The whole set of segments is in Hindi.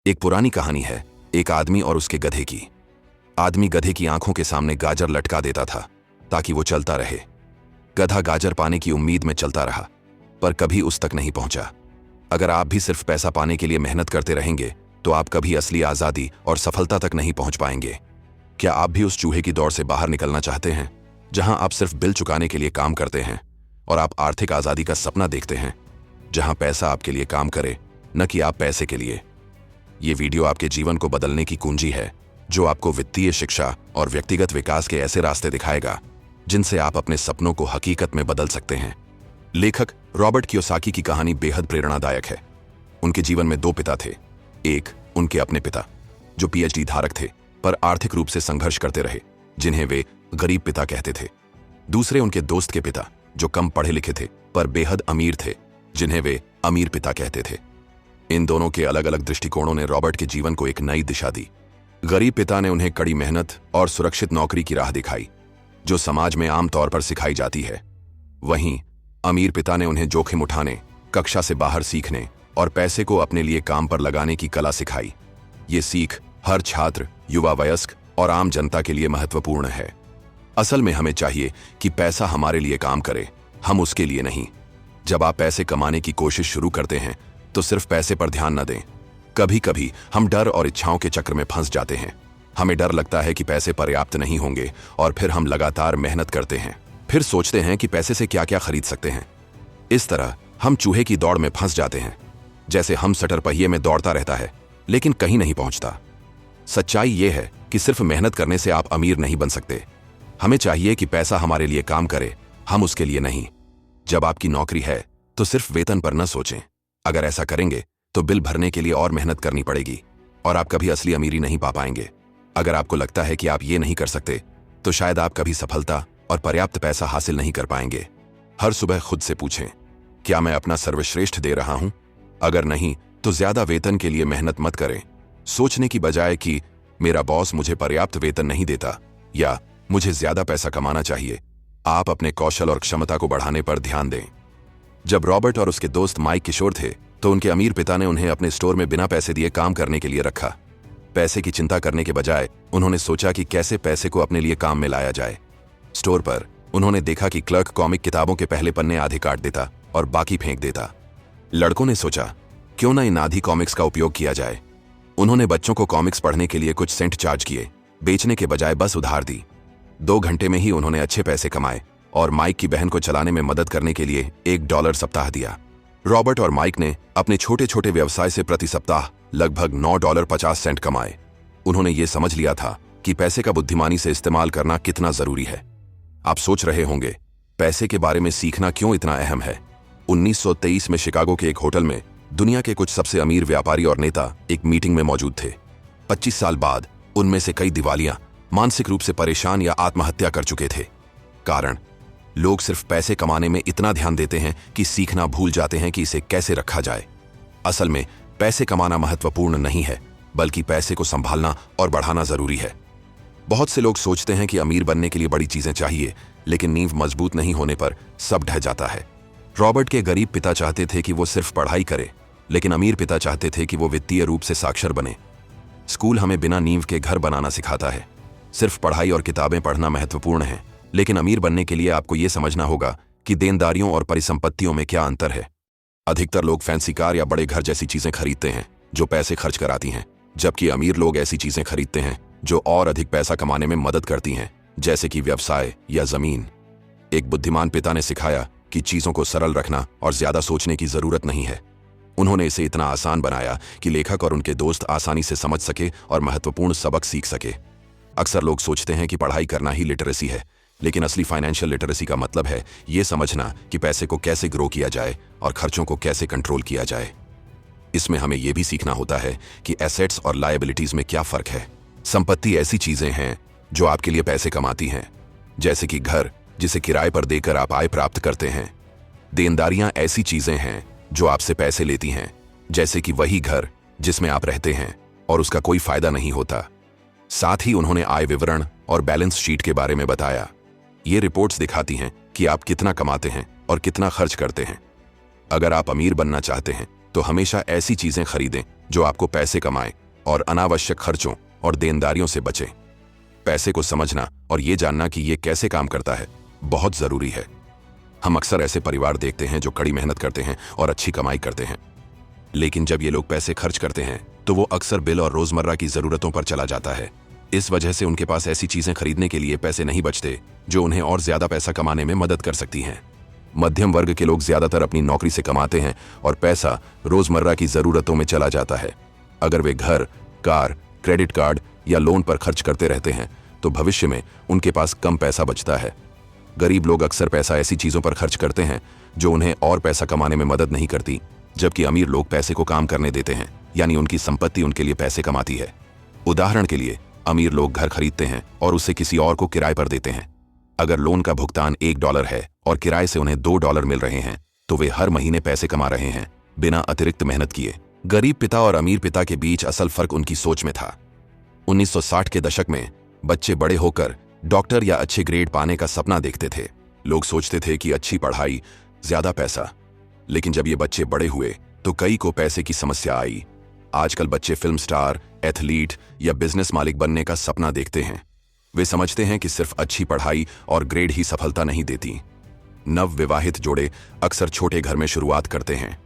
एक पुरानी कहानी है, एक आदमी और उसके गधे की। आदमी गधे की आंखों के सामने गाजर लटका देता था ताकि वो चलता रहे। गधा गाजर पाने की उम्मीद में चलता रहा, पर कभी उस तक नहीं पहुंचा। अगर आप भी सिर्फ पैसा पाने के लिए मेहनत करते रहेंगे तो आप कभी असली आजादी और सफलता तक नहीं पहुंच पाएंगे। क्या आप भी उस चूहे की दौड़ से बाहर निकलना चाहते हैं, जहां आप सिर्फ बिल चुकाने के लिए काम करते हैं और आप आर्थिक आजादी का सपना देखते हैं, जहां पैसा आपके लिए काम करे, न कि आप पैसे के लिए? ये वीडियो आपके जीवन को बदलने की कुंजी है, जो आपको वित्तीय शिक्षा और व्यक्तिगत विकास के ऐसे रास्ते दिखाएगा जिनसे आप अपने सपनों को हकीकत में बदल सकते हैं। लेखक रॉबर्ट कियोसाकी की कहानी बेहद प्रेरणादायक है। उनके जीवन में दो पिता थे। एक उनके अपने पिता, जो पीएचडी धारक थे पर आर्थिक रूप से संघर्ष करते रहे, जिन्हें वे गरीब पिता कहते थे। दूसरे उनके दोस्त के पिता, जो कम पढ़े लिखे थे पर बेहद अमीर थे, जिन्हें वे अमीर पिता कहते थे। इन दोनों के अलग अलग दृष्टिकोणों ने रॉबर्ट के जीवन को एक नई दिशा दी। गरीब पिता ने उन्हें कड़ी मेहनत और सुरक्षित नौकरी की राह दिखाई, जो समाज में आमतौर पर सिखाई जाती है। वहीं अमीर पिता ने उन्हें जोखिम उठाने, कक्षा से बाहर सीखने और पैसे को अपने लिए काम पर लगाने की कला सिखाई। ये सीख हर छात्र, युवा वयस्क और आम जनता के लिए महत्वपूर्ण है। असल में हमें चाहिए कि पैसा हमारे लिए काम करे, हम उसके लिए नहीं। जब आप पैसे कमाने की कोशिश शुरू करते हैं तो सिर्फ पैसे पर ध्यान न दें। कभी कभी हम डर और इच्छाओं के चक्र में फंस जाते हैं। हमें डर लगता है कि पैसे पर्याप्त नहीं होंगे और फिर हम लगातार मेहनत करते हैं। फिर सोचते हैं कि पैसे से क्या क्या खरीद सकते हैं। इस तरह हम चूहे की दौड़ में फंस जाते हैं। जैसे हम सटर पहिए में दौड़ता रहता है लेकिन कहीं नहीं पहुंचता। सच्चाई यह है कि सिर्फ मेहनत करने से आप अमीर नहीं बन सकते। हमें चाहिए कि पैसा हमारे लिए काम करे, हम उसके लिए नहीं। जब आपकी नौकरी है तो सिर्फ वेतन पर न सोचें। अगर ऐसा करेंगे तो बिल भरने के लिए और मेहनत करनी पड़ेगी और आप कभी असली अमीरी नहीं पा पाएंगे। अगर आपको लगता है कि आप ये नहीं कर सकते तो शायद आप कभी सफलता और पर्याप्त पैसा हासिल नहीं कर पाएंगे। हर सुबह खुद से पूछें, क्या मैं अपना सर्वश्रेष्ठ दे रहा हूं? अगर नहीं तो ज्यादा वेतन के लिए मेहनत मत करें। सोचने की बजाय कि मेरा बॉस मुझे पर्याप्त वेतन नहीं देता या मुझे ज्यादा पैसा कमाना चाहिए, आप अपने कौशल और क्षमता को बढ़ाने पर ध्यान दें। जब रॉबर्ट और उसके दोस्त माइक किशोर थे तो उनके अमीर पिता ने उन्हें अपने स्टोर में बिना पैसे दिए काम करने के लिए रखा। पैसे की चिंता करने के बजाय उन्होंने सोचा कि कैसे पैसे को अपने लिए काम में लाया जाए। स्टोर पर उन्होंने देखा कि क्लर्क कॉमिक किताबों के पहले पन्ने आधे काट देता और बाकी फेंक देता। लड़कों ने सोचा, क्यों ना इन आधी कॉमिक्स का उपयोग किया जाए। उन्होंने बच्चों को कॉमिक्स पढ़ने के लिए कुछ सेंट चार्ज किए, बेचने के बजाय बस उधार दी। 2 घंटे में ही उन्होंने अच्छे पैसे कमाए और माइक की बहन को चलाने में मदद करने के लिए $1 सप्ताह दिया। रॉबर्ट और माइक ने अपने छोटे छोटे व्यवसाय से प्रति सप्ताह लगभग $9.50 कमाए। उन्होंने ये समझ लिया था कि पैसे का बुद्धिमानी से इस्तेमाल करना कितना जरूरी है। आप सोच रहे होंगे, पैसे के बारे में सीखना क्यों इतना अहम है? 1923 में शिकागो के एक होटल में दुनिया के कुछ सबसे अमीर व्यापारी और नेता एक मीटिंग में मौजूद थे। 25 साल बाद उनमें से कई दिवालिया, मानसिक रूप से परेशान या आत्महत्या कर चुके थे। कारण, लोग सिर्फ पैसे कमाने में इतना ध्यान देते हैं कि सीखना भूल जाते हैं कि इसे कैसे रखा जाए। असल में पैसे कमाना महत्वपूर्ण नहीं है, बल्कि पैसे को संभालना और बढ़ाना जरूरी है। बहुत से लोग सोचते हैं कि अमीर बनने के लिए बड़ी चीजें चाहिए, लेकिन नींव मजबूत नहीं होने पर सब ढह जाता है। रॉबर्ट के गरीब पिता चाहते थे कि वो सिर्फ पढ़ाई करे, लेकिन अमीर पिता चाहते थे कि वो वित्तीय रूप से साक्षर बने। स्कूल हमें बिना नींव के घर बनाना सिखाता है। सिर्फ पढ़ाई और किताबें पढ़ना महत्वपूर्ण है, लेकिन अमीर बनने के लिए आपको ये समझना होगा कि देनदारियों और परिसंपत्तियों में क्या अंतर है। अधिकतर लोग फैंसी कार या बड़े घर जैसी चीजें खरीदते हैं जो पैसे खर्च कराती हैं, जबकि अमीर लोग ऐसी चीजें खरीदते हैं जो और अधिक पैसा कमाने में मदद करती हैं, जैसे कि व्यवसाय या जमीन। एक बुद्धिमान पिता ने सिखाया कि चीजों को सरल रखना और ज्यादा सोचने की जरूरत नहीं है। उन्होंने इसे इतना आसान बनाया कि लेखक और उनके दोस्त आसानी से समझ सके और महत्वपूर्ण सबक सीख सके। अक्सर लोग सोचते हैं कि पढ़ाई करना ही लिटरेसी है, लेकिन असली फाइनेंशियल लिटरेसी का मतलब है ये समझना कि पैसे को कैसे ग्रो किया जाए और खर्चों को कैसे कंट्रोल किया जाए। इसमें हमें यह भी सीखना होता है कि एसेट्स और लायबिलिटीज में क्या फर्क है। संपत्ति ऐसी चीजें हैं जो आपके लिए पैसे कमाती हैं, जैसे कि घर जिसे किराए पर देकर आप आय प्राप्त करते हैं। देनदारियां ऐसी चीजें हैं जो आपसे पैसे लेती हैं, जैसे कि वही घर जिसमें आप रहते हैं और उसका कोई फायदा नहीं होता। साथ ही उन्होंने आय विवरण और बैलेंस शीट के बारे में बताया। ये रिपोर्ट्स दिखाती हैं कि आप कितना कमाते हैं और कितना खर्च करते हैं। अगर आप अमीर बनना चाहते हैं तो हमेशा ऐसी चीजें खरीदें जो आपको पैसे कमाएं और अनावश्यक खर्चों और देनदारियों से बचें। पैसे को समझना और ये जानना कि ये कैसे काम करता है बहुत जरूरी है। हम अक्सर ऐसे परिवार देखते हैं जो कड़ी मेहनत करते हैं और अच्छी कमाई करते हैं, लेकिन जब ये लोग पैसे खर्च करते हैं तो वो अक्सर बिल और रोजमर्रा की जरूरतों पर चला जाता है। इस वजह से उनके पास ऐसी चीजें खरीदने के लिए पैसे नहीं बचते जो उन्हें और ज्यादा पैसा कमाने में मदद कर सकती हैं। मध्यम वर्ग के लोग ज्यादातर अपनी नौकरी से कमाते हैं और पैसा रोजमर्रा की जरूरतों में चला जाता है। अगर वे घर, कार, क्रेडिट कार्ड या लोन पर खर्च करते रहते हैं तो भविष्य में उनके पास कम पैसा बचता है। गरीब लोग अक्सर पैसा ऐसी चीजों पर खर्च करते हैं जो उन्हें और पैसा कमाने में मदद नहीं करती, जबकि अमीर लोग पैसे को काम करने देते हैं, यानी उनकी संपत्ति उनके लिए पैसे कमाती है। उदाहरण के लिए, अमीर लोग घर खरीदते हैं और उसे किसी और को किराए पर देते हैं। अगर लोन का भुगतान $1 है और किराए से उन्हें $2 मिल रहे हैं तो वे हर महीने पैसे कमा रहे हैं बिना अतिरिक्त मेहनत किए। गरीब पिता और अमीर पिता के बीच असल फर्क उनकी सोच में था। 1960 के दशक में बच्चे बड़े होकर डॉक्टर या अच्छे ग्रेड पाने का सपना देखते थे। लोग सोचते थे कि अच्छी पढ़ाई, ज्यादा पैसा। लेकिन जब ये बच्चे बड़े हुए तो कई को पैसे की समस्या आई। आजकल बच्चे फिल्म स्टार, एथलीट या बिजनेस मालिक बनने का सपना देखते हैं। वे समझते हैं कि सिर्फ अच्छी पढ़ाई और ग्रेड ही सफलता नहीं देती। नवविवाहित जोड़े अक्सर छोटे घर में शुरुआत करते हैं।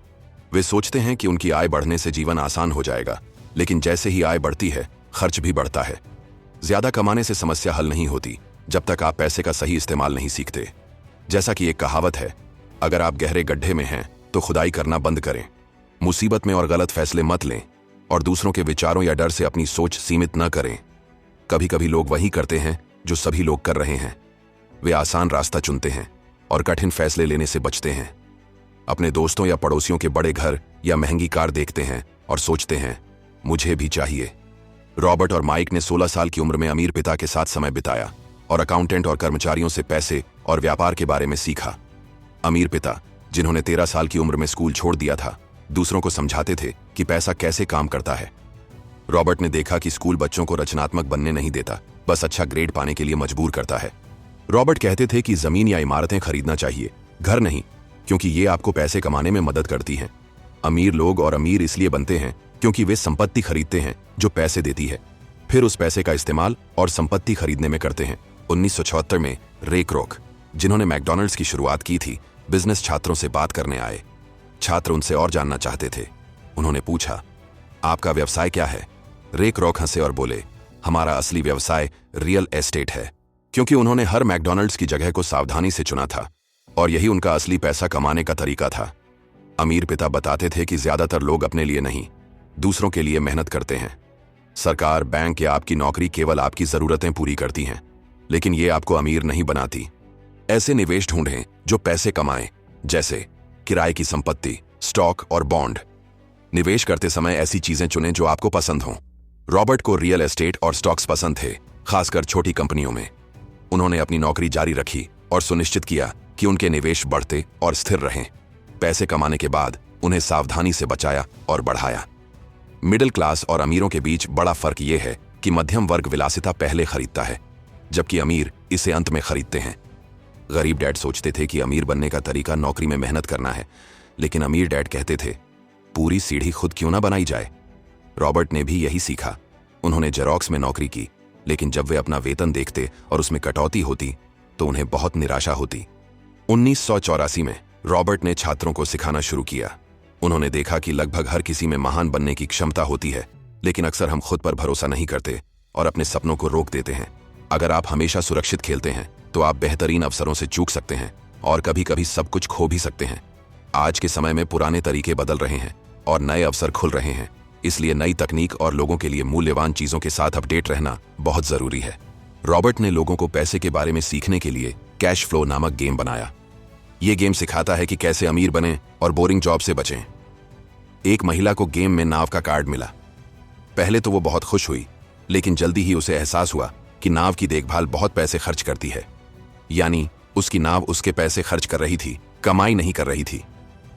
वे सोचते हैं कि उनकी आय बढ़ने से जीवन आसान हो जाएगा, लेकिन जैसे ही आय बढ़ती है खर्च भी बढ़ता है। ज्यादा कमाने से समस्या हल नहीं होती जब तक आप पैसे का सही इस्तेमाल नहीं सीखते। जैसा कि एक कहावत है, अगर आप गहरे गड्ढे में हैं तो खुदाई करना बंद करें। मुसीबत में और गलत फैसले मत लें और दूसरों के विचारों या डर से अपनी सोच सीमित न करें। कभी कभी लोग वही करते हैं जो सभी लोग कर रहे हैं। वे आसान रास्ता चुनते हैं और कठिन फैसले लेने से बचते हैं। अपने दोस्तों या पड़ोसियों के बड़े घर या महंगी कार देखते हैं और सोचते हैं, मुझे भी चाहिए। रॉबर्ट और माइक ने 16 साल की उम्र में अमीर पिता के साथ समय बिताया और अकाउंटेंट और कर्मचारियों से पैसे और व्यापार के बारे में सीखा। अमीर पिता, जिन्होंने 13 साल की उम्र में स्कूल छोड़ दिया था, दूसरों को समझाते थे कि पैसा कैसे काम करता है। रॉबर्ट ने देखा कि स्कूल बच्चों को रचनात्मक बनने नहीं देता, बस अच्छा ग्रेड पाने के लिए मजबूर करता है। रॉबर्ट कहते थे कि जमीन या इमारतें खरीदना चाहिए, घर नहीं, क्योंकि ये आपको पैसे कमाने में मदद करती हैं। अमीर लोग और अमीर इसलिए बनते हैं क्योंकि वे संपत्ति खरीदते हैं जो पैसे देती है, फिर उस पैसे का इस्तेमाल और संपत्ति खरीदने में करते हैं। 1976 में रे क्रोक, जिन्होंने मैकडॉनल्ड्स की शुरुआत की थी, बिजनेस छात्रों से बात करने आए। छात्र उनसे और जानना चाहते थे। उन्होंने पूछा, आपका व्यवसाय क्या है? रे क्रोक हंसे और बोले, हमारा असली व्यवसाय रियल एस्टेट है। क्योंकि उन्होंने हर मैकडॉनल्ड्स की जगह को सावधानी से चुना था और यही उनका असली पैसा कमाने का तरीका था। अमीर पिता बताते थे कि ज्यादातर लोग अपने लिए नहीं, दूसरों के लिए मेहनत करते हैं। सरकार, बैंक या आपकी नौकरी केवल आपकी जरूरतें पूरी करती हैं, लेकिन ये आपको अमीर नहीं बनाती। ऐसे निवेश ढूंढें जो पैसे कमाएं, जैसे किराए की संपत्ति, स्टॉक और बॉन्ड। निवेश करते समय ऐसी चीजें चुनें जो आपको पसंद हों। रॉबर्ट को रियल एस्टेट और स्टॉक्स पसंद थे, खासकर छोटी कंपनियों में। उन्होंने अपनी नौकरी जारी रखी और सुनिश्चित किया कि उनके निवेश बढ़ते और स्थिर रहें। पैसे कमाने के बाद उन्हें सावधानी से बचाया और बढ़ाया। मिडिल क्लास और अमीरों के बीच बड़ा फर्क यह है कि मध्यम वर्ग विलासिता पहले खरीदता है, जबकि अमीर इसे अंत में खरीदते हैं। गरीब डैड सोचते थे कि अमीर बनने का तरीका नौकरी में मेहनत करना है, लेकिन अमीर डैड कहते थे, पूरी सीढ़ी खुद क्यों ना बनाई जाए। रॉबर्ट ने भी यही सीखा। उन्होंने जेरोक्स में नौकरी की, लेकिन जब वे अपना वेतन देखते और उसमें कटौती होती तो उन्हें बहुत निराशा होती। 1984 में रॉबर्ट ने छात्रों को सिखाना शुरू किया। उन्होंने देखा कि लगभग हर किसी में महान बनने की क्षमता होती है, लेकिन अक्सर हम खुद पर भरोसा नहीं करते और अपने सपनों को रोक देते हैं। अगर आप हमेशा सुरक्षित खेलते हैं तो आप बेहतरीन अवसरों से चूक सकते हैं और कभी कभी सब कुछ खो भी सकते हैं। आज के समय में पुराने तरीके बदल रहे हैं और नए अवसर खुल रहे हैं, इसलिए नई तकनीक और लोगों के लिए मूल्यवान चीजों के साथ अपडेट रहना बहुत जरूरी है। रॉबर्ट ने लोगों को पैसे के बारे में सीखने के लिए कैश फ्लो नामक गेम बनाया। ये गेम सिखाता है कि कैसे अमीर बनें और बोरिंग जॉब से बचें। एक महिला को गेम में नाव का कार्ड मिला। पहले तो वो बहुत खुश हुई, लेकिन जल्दी ही उसे एहसास हुआ कि नाव की देखभाल बहुत पैसे खर्च करती है। यानी उसकी नाव उसके पैसे खर्च कर रही थी, कमाई नहीं कर रही थी।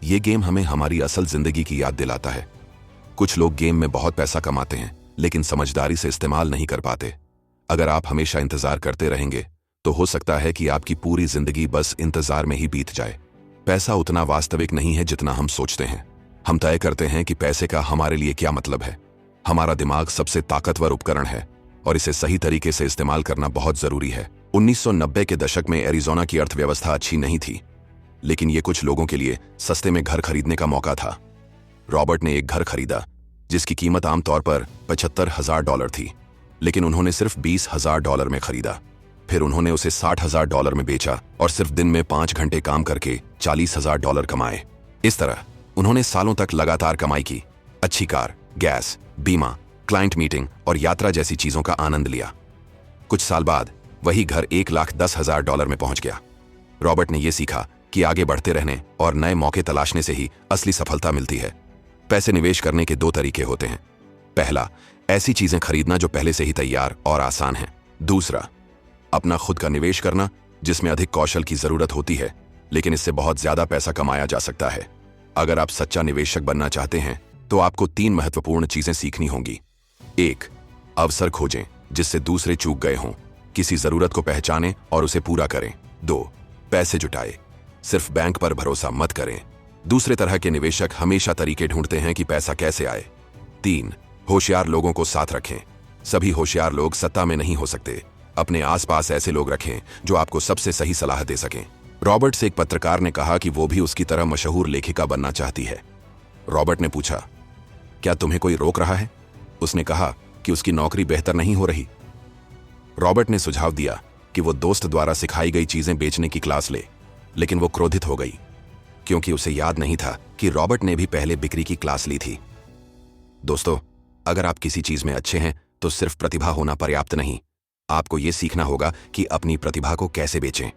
ये गेम हमें हमारी असल जिंदगी की याद दिलाता है। कुछ लोग गेम में बहुत पैसा कमाते हैं, लेकिन समझदारी से इस्तेमाल नहीं कर पाते। अगर आप हमेशा इंतजार करते रहेंगे तो हो सकता है कि आपकी पूरी जिंदगी बस इंतजार में ही बीत जाए। पैसा उतना वास्तविक नहीं है जितना हम सोचते हैं। हम तय करते हैं कि पैसे का हमारे लिए क्या मतलब है। हमारा दिमाग सबसे ताकतवर उपकरण है और इसे सही तरीके से इस्तेमाल करना बहुत जरूरी है। 1990 के दशक में एरिज़ोना की अर्थव्यवस्था अच्छी नहीं थी, लेकिन ये कुछ लोगों के लिए सस्ते में घर खरीदने का मौका था। रॉबर्ट ने एक घर खरीदा जिसकी कीमत आमतौर पर $75,000 थी, लेकिन उन्होंने सिर्फ $20,000 में खरीदा। फिर उन्होंने उसे $60,000 में बेचा और सिर्फ दिन में 5 घंटे काम करके $40,000 कमाए। इस तरह उन्होंने सालों तक लगातार कमाई की, अच्छी कार, गैस, बीमा, क्लाइंट मीटिंग और यात्रा जैसी चीजों का आनंद लिया। कुछ साल बाद वही घर $1,10,000 में पहुंच गया। रॉबर्ट ने यह सीखा कि आगे बढ़ते रहने और नए मौके तलाशने से ही असली सफलता मिलती है। पैसे निवेश करने के 2 तरीके होते हैं। पहला, ऐसी चीजें खरीदना जो पहले से ही तैयार और आसान हैं। दूसरा, अपना खुद का निवेश करना जिसमें अधिक कौशल की जरूरत होती है, लेकिन इससे बहुत ज्यादा पैसा कमाया जा सकता है। अगर आप सच्चा निवेशक बनना चाहते हैं तो आपको 3 महत्वपूर्ण चीजें सीखनी होंगी। 1, अवसर खोजें जिससे दूसरे चूक गए हों। किसी जरूरत को पहचानें और उसे पूरा करें। 2, पैसे जुटाएं। सिर्फ बैंक पर भरोसा मत करें। दूसरे तरह के निवेशक हमेशा तरीके ढूंढते हैं कि पैसा कैसे आए। 3, होशियार लोगों को साथ रखें। सभी होशियार लोग सत्ता में नहीं हो सकते। अपने आसपास ऐसे लोग रखें जो आपको सबसे सही सलाह दे सकें। रॉबर्ट से एक पत्रकार ने कहा कि वो भी उसकी तरह मशहूर लेखिका बनना चाहती है। रॉबर्ट ने पूछा, क्या तुम्हें कोई रोक रहा है? उसने कहा कि उसकी नौकरी बेहतर नहीं हो रही। रॉबर्ट ने सुझाव दिया कि वो दोस्त द्वारा सिखाई गई चीजें बेचने की क्लास ले, लेकिन वो क्रोधित हो गई क्योंकि उसे याद नहीं था कि रॉबर्ट ने भी पहले बिक्री की क्लास ली थी। दोस्तों, अगर आप किसी चीज में अच्छे हैं तो सिर्फ प्रतिभा होना पर्याप्त नहीं, आपको यह सीखना होगा कि अपनी प्रतिभा को कैसे बेचें।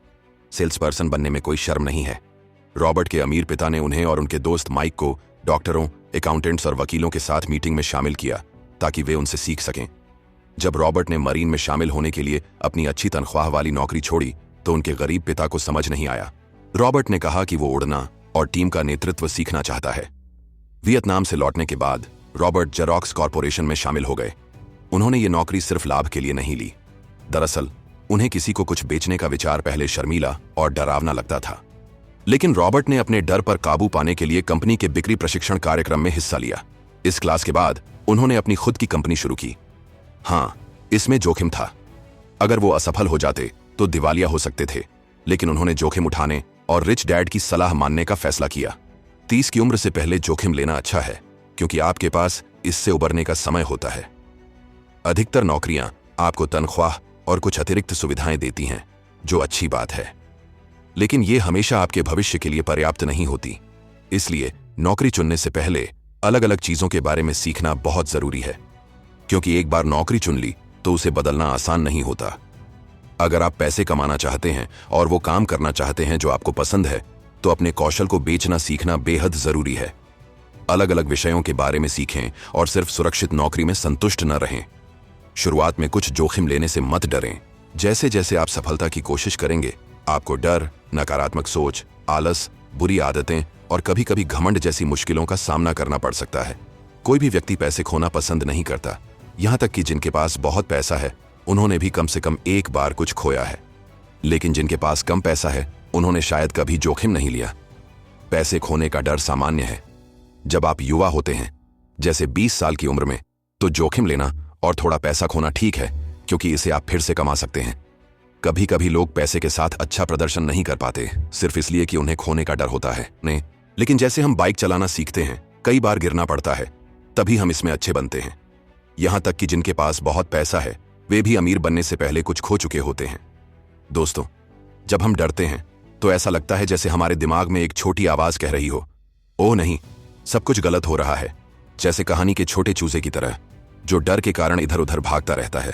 सेल्स पर्सन बनने में कोई शर्म नहीं है। रॉबर्ट के अमीर पिता ने उन्हें और उनके दोस्त माइक को डॉक्टरों, अकाउंटेंट्स और वकीलों के साथ मीटिंग में शामिल किया ताकि वे उनसे सीख सकें। जब रॉबर्ट ने मरीन में शामिल होने के लिए अपनी अच्छी तनख्वाह वाली नौकरी छोड़ी तो उनके गरीब पिता को समझ नहीं आया। रॉबर्ट ने कहा कि वो उड़ना और टीम का नेतृत्व सीखना चाहता है। वियतनाम से लौटने के बाद रॉबर्ट जेरॉक्स कॉरपोरेशन में शामिल हो गए। उन्होंने ये नौकरी सिर्फ लाभ के लिए नहीं ली। दरअसल उन्हें किसी को कुछ बेचने का विचार पहले शर्मीला और डरावना लगता था, लेकिन रॉबर्ट ने अपने डर पर काबू पाने के लिए कंपनी के बिक्री प्रशिक्षण कार्यक्रम में हिस्सा लिया। इस क्लास के बाद उन्होंने अपनी खुद की कंपनी शुरू की। हाँ, इसमें जोखिम था। अगर वो असफल हो जाते तो दिवालिया हो सकते थे, लेकिन उन्होंने जोखिम उठाने और रिच डैड की सलाह मानने का फैसला किया। 30 की उम्र से पहले जोखिम लेना अच्छा है, क्योंकि आपके पास इससे उबरने का समय होता है। अधिकतर नौकरियां आपको तनख्वाह और कुछ अतिरिक्त सुविधाएं देती हैं, जो अच्छी बात है, लेकिन ये हमेशा आपके भविष्य के लिए पर्याप्त नहीं होती। इसलिए नौकरी चुनने से पहले अलग अलग चीजों के बारे में सीखना बहुत जरूरी है, क्योंकि एक बार नौकरी चुन ली तो उसे बदलना आसान नहीं होता। अगर आप पैसे कमाना चाहते हैं और वो काम करना चाहते हैं जो आपको पसंद है, तो अपने कौशल को बेचना सीखना बेहद जरूरी है। अलग अलग विषयों के बारे में सीखें और सिर्फ सुरक्षित नौकरी में संतुष्ट न रहें। शुरुआत में कुछ जोखिम लेने से मत डरें। जैसे जैसे आप सफलता की कोशिश करेंगे, आपको डर, नकारात्मक सोच, आलस, बुरी आदतें और कभी कभी घमंड जैसी मुश्किलों का सामना करना पड़ सकता है। कोई भी व्यक्ति पैसे खोना पसंद नहीं करता, यहां तक कि जिनके पास बहुत पैसा है उन्होंने भी कम से कम एक बार कुछ खोया है। लेकिन जिनके पास कम पैसा है उन्होंने शायद कभी जोखिम नहीं लिया। पैसे खोने का डर सामान्य है। जब आप युवा होते हैं, जैसे 20 साल की उम्र में, तो जोखिम लेना और थोड़ा पैसा खोना ठीक है, क्योंकि इसे आप फिर से कमा सकते हैं। कभी कभी लोग पैसे के साथ अच्छा प्रदर्शन नहीं कर पाते, सिर्फ इसलिए कि उन्हें खोने का डर होता है। नहीं, लेकिन जैसे हम बाइक चलाना सीखते हैं, कई बार गिरना पड़ता है, तभी हम इसमें अच्छे बनते हैं। यहां तक कि जिनके पास बहुत पैसा है वे भी अमीर बनने से पहले कुछ खो चुके होते हैं। दोस्तों, जब हम डरते हैं तो ऐसा लगता है जैसे हमारे दिमाग में एक छोटी आवाज कह रही हो, ओह नहीं, सब कुछ गलत हो रहा है। जैसे कहानी के छोटे चूजे की तरह जो डर के कारण इधर उधर भागता रहता है।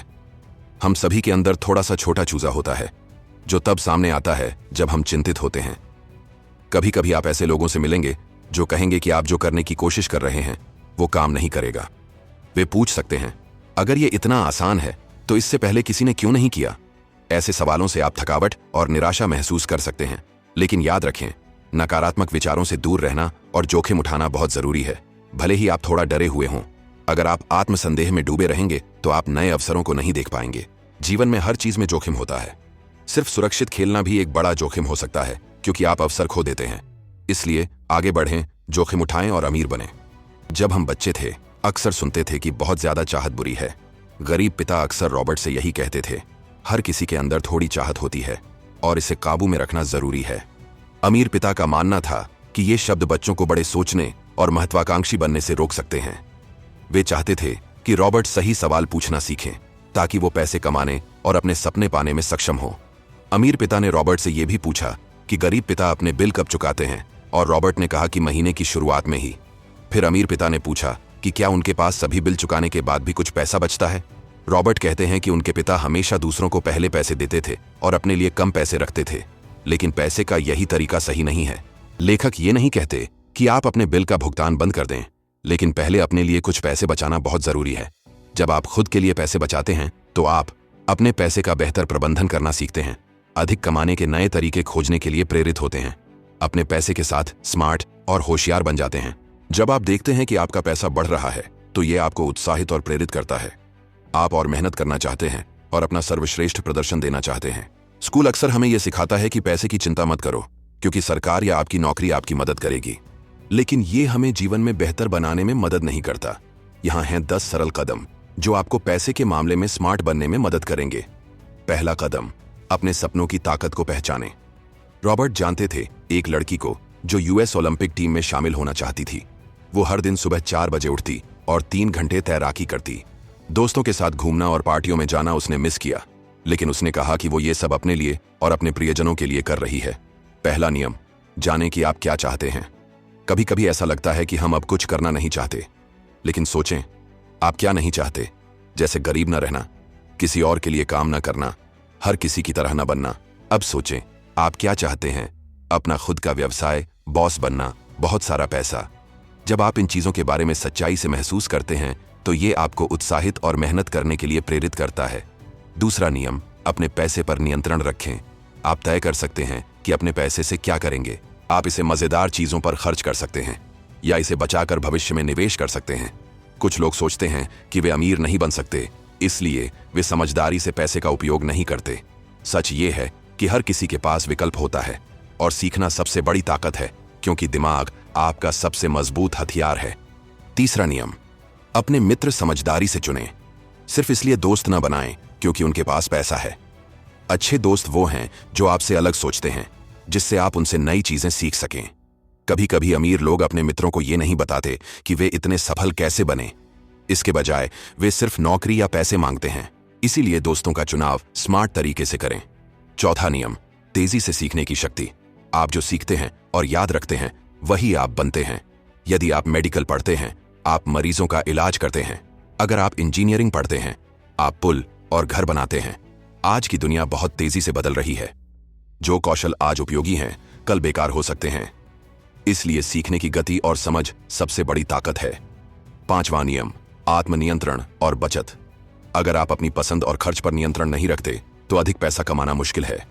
हम सभी के अंदर थोड़ा सा छोटा चूजा होता है जो तब सामने आता है जब हम चिंतित होते हैं। कभी कभी आप ऐसे लोगों से मिलेंगे जो कहेंगे कि आप जो करने की कोशिश कर रहे हैं वो काम नहीं करेगा। वे पूछ सकते हैं, अगर ये इतना आसान है तो इससे पहले किसी ने क्यों नहीं किया? ऐसे सवालों से आप थकावट और निराशा महसूस कर सकते हैं। लेकिन याद रखें, नकारात्मक विचारों से दूर रहना और जोखिम उठाना बहुत जरूरी है, भले ही आप थोड़ा डरे हुए हों। अगर आप आत्मसंदेह में डूबे रहेंगे तो आप नए अवसरों को नहीं देख पाएंगे। जीवन में हर चीज में जोखिम होता है। सिर्फ सुरक्षित खेलना भी एक बड़ा जोखिम हो सकता है, क्योंकि आप अवसर खो देते हैं। इसलिए आगे बढ़ें जोखिम उठाएं और अमीर बने। जब हम बच्चे थे अक्सर सुनते थे कि बहुत ज्यादा चाहत बुरी है। गरीब पिता अक्सर रॉबर्ट से यही कहते थे, हर किसी के अंदर थोड़ी चाहत होती है और इसे काबू में रखना जरूरी है। अमीर पिता का मानना था कि ये शब्द बच्चों को बड़े सोचने और महत्वाकांक्षी बनने से रोक सकते हैं। वे चाहते थे कि रॉबर्ट सही सवाल पूछना सीखें ताकि वो पैसे कमाने और अपने सपने पाने में सक्षम हो। अमीर पिता ने रॉबर्ट से यह भी पूछा कि गरीब पिता अपने बिल कब चुकाते हैं, और रॉबर्ट ने कहा कि महीने की शुरुआत में ही। फिर अमीर पिता ने पूछा कि क्या उनके पास सभी बिल चुकाने के बाद भी कुछ पैसा बचता है। रॉबर्ट कहते हैं कि उनके पिता हमेशा दूसरों को पहले पैसे देते थे और अपने लिए कम पैसे रखते थे, लेकिन पैसे का यही तरीका सही नहीं है। लेखक ये नहीं कहते कि आप अपने बिल का भुगतान बंद कर दें, लेकिन पहले अपने लिए कुछ पैसे बचाना बहुत जरूरी है। जब आप खुद के लिए पैसे बचाते हैं तो आप अपने पैसे का बेहतर प्रबंधन करना सीखते हैं, अधिक कमाने के नए तरीके खोजने के लिए प्रेरित होते हैं, अपने पैसे के साथ स्मार्ट और होशियार बन जाते हैं। जब आप देखते हैं कि आपका पैसा बढ़ रहा है तो ये आपको उत्साहित और प्रेरित करता है। आप और मेहनत करना चाहते हैं और अपना सर्वश्रेष्ठ प्रदर्शन देना चाहते हैं। स्कूल अक्सर हमें यह सिखाता है कि पैसे की चिंता मत करो क्योंकि सरकार या आपकी नौकरी आपकी मदद करेगी, लेकिन ये हमें जीवन में बेहतर बनाने में मदद नहीं करता। यहाँ हैं 10 सरल कदम जो आपको पैसे के मामले में स्मार्ट बनने में मदद करेंगे। पहला कदम, अपने सपनों की ताकत को पहचानें। रॉबर्ट जानते थे एक लड़की को जो यूएस ओलंपिक टीम में शामिल होना चाहती थी। वो हर दिन सुबह 4 बजे उठती और 3 घंटे तैराकी करती। दोस्तों के साथ घूमना और पार्टियों में जाना उसने मिस किया, लेकिन उसने कहा कि वो ये सब अपने लिए और अपने प्रियजनों के लिए कर रही है। पहला नियम, जानें कि आप क्या चाहते हैं। कभी कभी ऐसा लगता है कि हम अब कुछ करना नहीं चाहते, लेकिन सोचें आप क्या नहीं चाहते। जैसे गरीब न रहना, किसी और के लिए काम न करना, हर किसी की तरह न बनना। अब सोचें आप क्या चाहते हैं। अपना खुद का व्यवसाय, बॉस बनना, बहुत सारा पैसा। जब आप इन चीजों के बारे में सच्चाई से महसूस करते हैं तो ये आपको उत्साहित और मेहनत करने के लिए प्रेरित करता है। दूसरा नियम, अपने पैसे पर नियंत्रण रखें। आप तय कर सकते हैं कि अपने पैसे से क्या करेंगे। आप इसे मजेदार चीजों पर खर्च कर सकते हैं या इसे बचाकर भविष्य में निवेश कर सकते हैं। कुछ लोग सोचते हैं कि वे अमीर नहीं बन सकते, इसलिए वे समझदारी से पैसे का उपयोग नहीं करते। सच ये है कि हर किसी के पास विकल्प होता है और सीखना सबसे बड़ी ताकत है, क्योंकि दिमाग आपका सबसे मजबूत हथियार है। तीसरा नियम, अपने मित्र समझदारी से चुनें। सिर्फ इसलिए दोस्त न बनाएं क्योंकि उनके पास पैसा है। अच्छे दोस्त वो हैं जो आपसे अलग सोचते हैं, जिससे आप उनसे नई चीजें सीख सकें। कभी कभी अमीर लोग अपने मित्रों को ये नहीं बताते कि वे इतने सफल कैसे बने। इसके बजाय वे सिर्फ नौकरी या पैसे मांगते हैं। इसीलिए दोस्तों का चुनाव स्मार्ट तरीके से करें। चौथा नियम, तेजी से सीखने की शक्ति। आप जो सीखते हैं और याद रखते हैं वही आप बनते हैं। यदि आप मेडिकल पढ़ते हैं, आप मरीजों का इलाज करते हैं। अगर आप इंजीनियरिंग पढ़ते हैं, आप पुल और घर बनाते हैं। आज की दुनिया बहुत तेजी से बदल रही है। जो कौशल आज उपयोगी हैं, कल बेकार हो सकते हैं। इसलिए सीखने की गति और समझ सबसे बड़ी ताकत है। पांचवां नियम, आत्मनियंत्रण और बचत। अगर आप अपनी पसंद और खर्च पर नियंत्रण नहीं रखते तो अधिक पैसा कमाना मुश्किल है।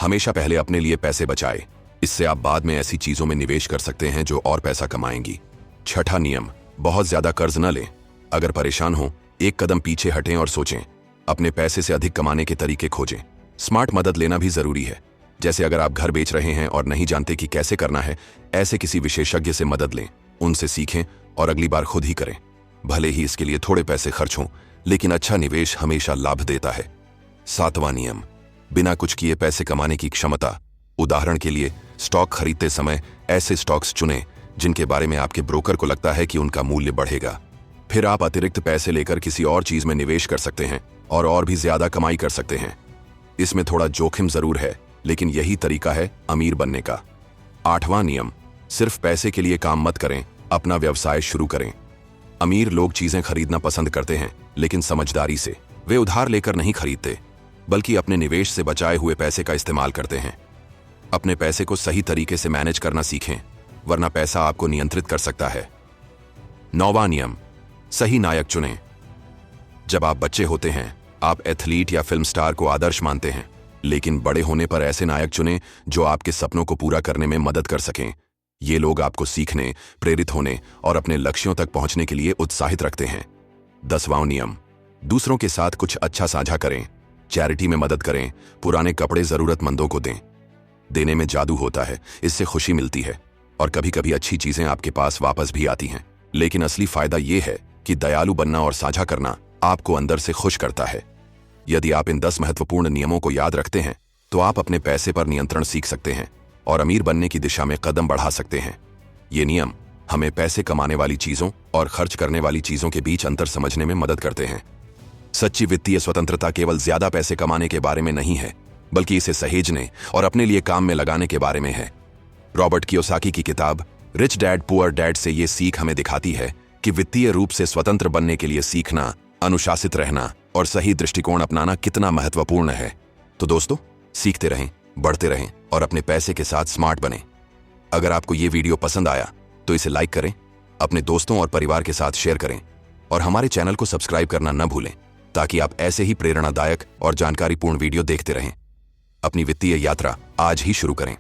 हमेशा पहले अपने लिए पैसे बचाएं। इससे आप बाद में ऐसी चीजों में निवेश कर सकते हैं जो और पैसा कमाएंगी। छठा नियम, बहुत ज्यादा कर्ज न लें। अगर परेशान हो, एक कदम पीछे हटें और सोचें। अपने पैसे से अधिक कमाने के तरीके खोजें। स्मार्ट मदद लेना भी जरूरी है। जैसे अगर आप घर बेच रहे हैं और नहीं जानते कि कैसे करना है, ऐसे किसी विशेषज्ञ से मदद लें, उनसे सीखें और अगली बार खुद ही करें। भले ही इसके लिए थोड़े पैसे खर्च हों, लेकिन अच्छा निवेश हमेशा लाभ देता है। सातवां नियम, बिना कुछ किए पैसे कमाने की क्षमता। उदाहरण के लिए, स्टॉक खरीदते समय ऐसे स्टॉक्स चुनें जिनके बारे में आपके ब्रोकर को लगता है कि उनका मूल्य बढ़ेगा। फिर आप अतिरिक्त पैसे लेकर किसी और चीज में निवेश कर सकते हैं और भी ज्यादा कमाई कर सकते हैं। इसमें थोड़ा जोखिम जरूर है, लेकिन यही तरीका है अमीर बनने का। आठवां नियम, सिर्फ पैसे के लिए काम मत करें, अपना व्यवसाय शुरू करें। अमीर लोग चीजें खरीदना पसंद करते हैं, लेकिन समझदारी से। वे उधार लेकर नहीं खरीदते, बल्कि अपने निवेश से बचाए हुए पैसे का इस्तेमाल करते हैं। अपने पैसे को सही तरीके से मैनेज करना सीखें, वरना पैसा आपको नियंत्रित कर सकता है। नौवां नियम, सही नायक चुनें। जब आप बच्चे होते हैं, आप एथलीट या फिल्म स्टार को आदर्श मानते हैं, लेकिन बड़े होने पर ऐसे नायक चुनें जो आपके सपनों को पूरा करने में मदद कर सकें। ये लोग आपको सीखने, प्रेरित होने और अपने लक्ष्यों तक पहुंचने के लिए उत्साहित रखते हैं। 10वां नियम, दूसरों के साथ कुछ अच्छा साझा करें। चैरिटी में मदद करें, पुराने कपड़े जरूरतमंदों को दें। देने में जादू होता है, इससे खुशी मिलती है। और कभी कभी अच्छी चीजें आपके पास वापस भी आती हैं। लेकिन असली फायदा यह है कि दयालु बनना और साझा करना आपको अंदर से खुश करता है। यदि आप इन 10 महत्वपूर्ण नियमों को याद रखते हैं तो आप अपने पैसे पर नियंत्रण सीख सकते हैं और अमीर बनने की दिशा में कदम बढ़ा सकते हैं। ये नियम हमें पैसे कमाने वाली चीजों और खर्च करने वाली चीजों के बीच अंतर समझने में मदद करते हैं। सच्ची वित्तीय स्वतंत्रता केवल ज्यादा पैसे कमाने के बारे में नहीं है, बल्कि इसे सहेजने और अपने लिए काम में लगाने के बारे में है। रॉबर्ट कियोसाकी की किताब रिच डैड पुअर डैड से ये सीख हमें दिखाती है कि वित्तीय रूप से स्वतंत्र बनने के लिए सीखना, अनुशासित रहना और सही दृष्टिकोण अपनाना कितना महत्वपूर्ण है। तो दोस्तों, सीखते रहें, बढ़ते रहें और अपने पैसे के साथ स्मार्ट बनें। अगर आपको ये वीडियो पसंद आया तो इसे लाइक करें, अपने दोस्तों और परिवार के साथ शेयर करें और हमारे चैनल को सब्सक्राइब करना न भूलें, ताकि आप ऐसे ही प्रेरणादायक और जानकारीपूर्ण वीडियो देखते रहें। अपनी वित्तीय यात्रा आज ही शुरू करें।